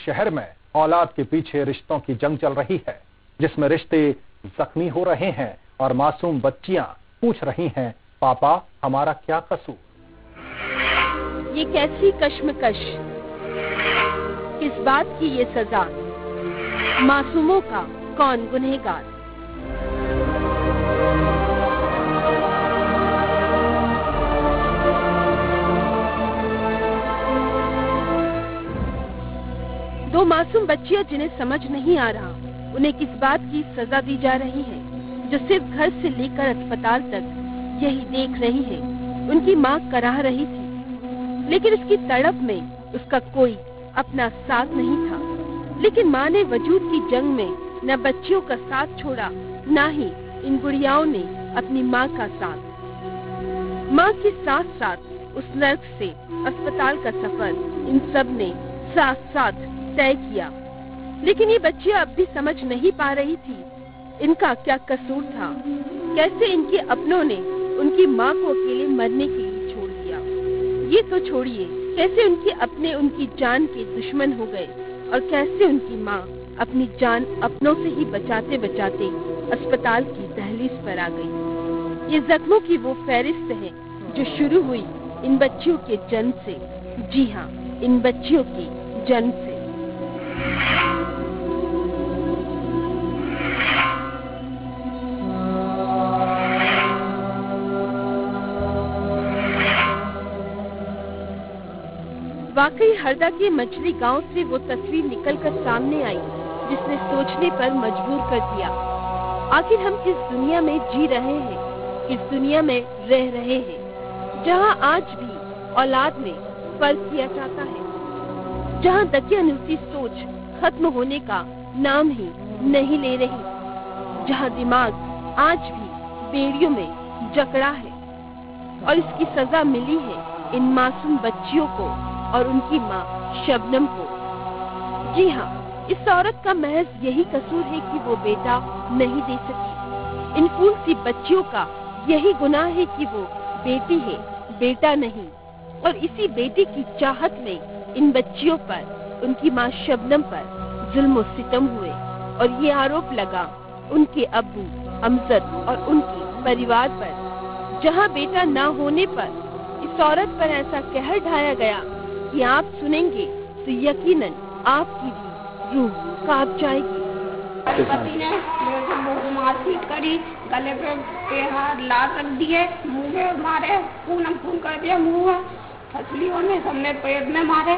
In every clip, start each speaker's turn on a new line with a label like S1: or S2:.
S1: शहर में औलाद के पीछे रिश्तों की जंग चल रही है, जिसमें रिश्ते जख्मी हो रहे हैं और मासूम बच्चियां पूछ रही हैं, पापा हमारा क्या कसूर।
S2: ये कैसी कश्मकश, किस बात की ये सजा, मासूमों का कौन गुनहगार। दो मासूम बच्चियां जिन्हें समझ नहीं आ रहा उन्हें किस बात की सजा दी जा रही है, जो सिर्फ घर से लेकर अस्पताल तक यही देख रही है। उनकी माँ कराह रही थी, लेकिन उसकी तड़प में उसका कोई अपना साथ नहीं था। लेकिन माँ ने वजूद की जंग में न बच्चियों का साथ छोड़ा, न ही इन गुड़ियाओं ने अपनी माँ का साथ। माँ के साथ साथ उस नर्क से अस्पताल का सफर इन सब ने साथ साथ तय किया। लेकिन ये बच्चियां अब भी समझ नहीं पा रही थी इनका क्या कसूर था। कैसे इनके अपनों ने उनकी माँ को अकेले मरने के लिए छोड़ दिया। ये तो छोड़िए, कैसे उनके अपने उनकी जान के दुश्मन हो गए और कैसे उनकी माँ अपनी जान अपनों से ही बचाते बचाते अस्पताल की दहलीज पर आ गई। ये जख्मों की वो फहरिस्त है जो शुरू हुई इन बच्चियों के जन्म से। जी हाँ, इन बच्चियों के जन्म से। वाकई हरदा के मछली गांव से वो तस्वीर निकलकर सामने आई जिसने सोचने पर मजबूर कर दिया। आखिर हम किस दुनिया में जी रहे हैं, किस दुनिया में रह रहे हैं, जहां आज भी औलाद में फर्क किया जाता है, जहां दकियानूसी सोच खत्म होने का नाम ही नहीं ले रही, जहां दिमाग आज भी बेड़ियों में जकड़ा है और इसकी सजा मिली है इन मासूम बच्चियों को और उनकी माँ शबनम को। जी हाँ, इस औरत का महज यही कसूर है कि वो बेटा नहीं दे सकी। इन फूल सी बच्चियों का यही गुनाह है कि वो बेटी है, बेटा नहीं। और इसी बेटी की चाहत में इन बच्चियों पर, उनकी माँ शबनम पर जुल्म और सितम हुए और ये आरोप लगा उनके अब्बू अमजद और उनके परिवार पर। जहाँ बेटा न होने पर इस औरत पर ऐसा कहर ढाया गया कि आप सुनेंगे तो यकीनन आपकी भी रूह कांप जाएगी।
S3: पति ने मेरे को बहुत मारपीट करी, गले पे हाथ लात रख दिए, मुंह में मारे, खून कर दिया मुंह में, फसलियों में सबने पेट में मारे।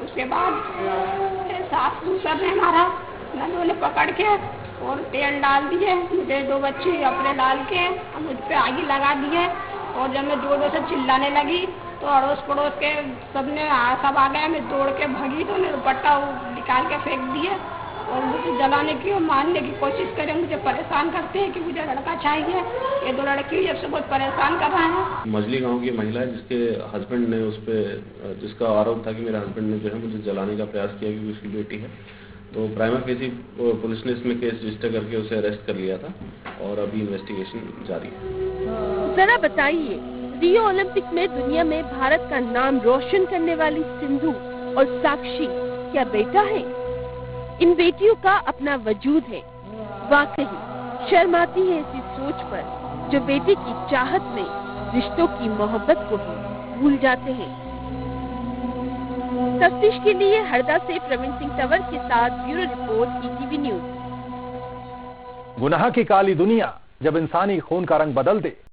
S3: उसके बाद सास ससुर ने मारा, ननों ने पकड़ के और तेल डाल दिए, मुझे दो बच्चे अपने डाल के मुझ पे आग लगा दिए। और जब मैं जोरों से चिल्लाने लगी तो अड़ोस पड़ोस के सबने सब आ गए। मैं दौड़ के भागी तो उन्हें दुपट्टा निकाल के फेंक दिए और मुझे जलाने की और मारने की कोशिश करे। मुझे परेशान करते हैं कि मुझे लड़का चाहिए। ये दो लड़की जब से बहुत परेशान कर रहे हैं।
S4: मछली गांव की महिला है जिसके हस्बैंड ने उस पर, जिसका आरोप था कि मेरे हस्बैंड ने जो है मुझे जलाने का प्रयास किया क्योंकि उसकी बेटी है। तो प्राइमा फेसी पुलिस ने इसमें केस रजिस्टर करके उसे अरेस्ट कर लिया था और अभी इन्वेस्टिगेशन जारी है।
S2: जरा बताइए, रियो ओलंपिक में दुनिया में भारत का नाम रोशन करने वाली सिंधु और साक्षी क्या बेटा है? इन बेटियों का अपना वजूद है। वाकई शर्म आती है ऐसी सोच पर जो बेटे की चाहत में रिश्तों की मोहब्बत को ही भूल जाते हैं। तफ्तीश के लिए हरदा से प्रवीण सिंह तंवर के साथ ब्यूरो रिपोर्ट ईटीवी न्यूज।
S1: गुनाह की काली दुनिया जब इंसानी खून का रंग बदल दे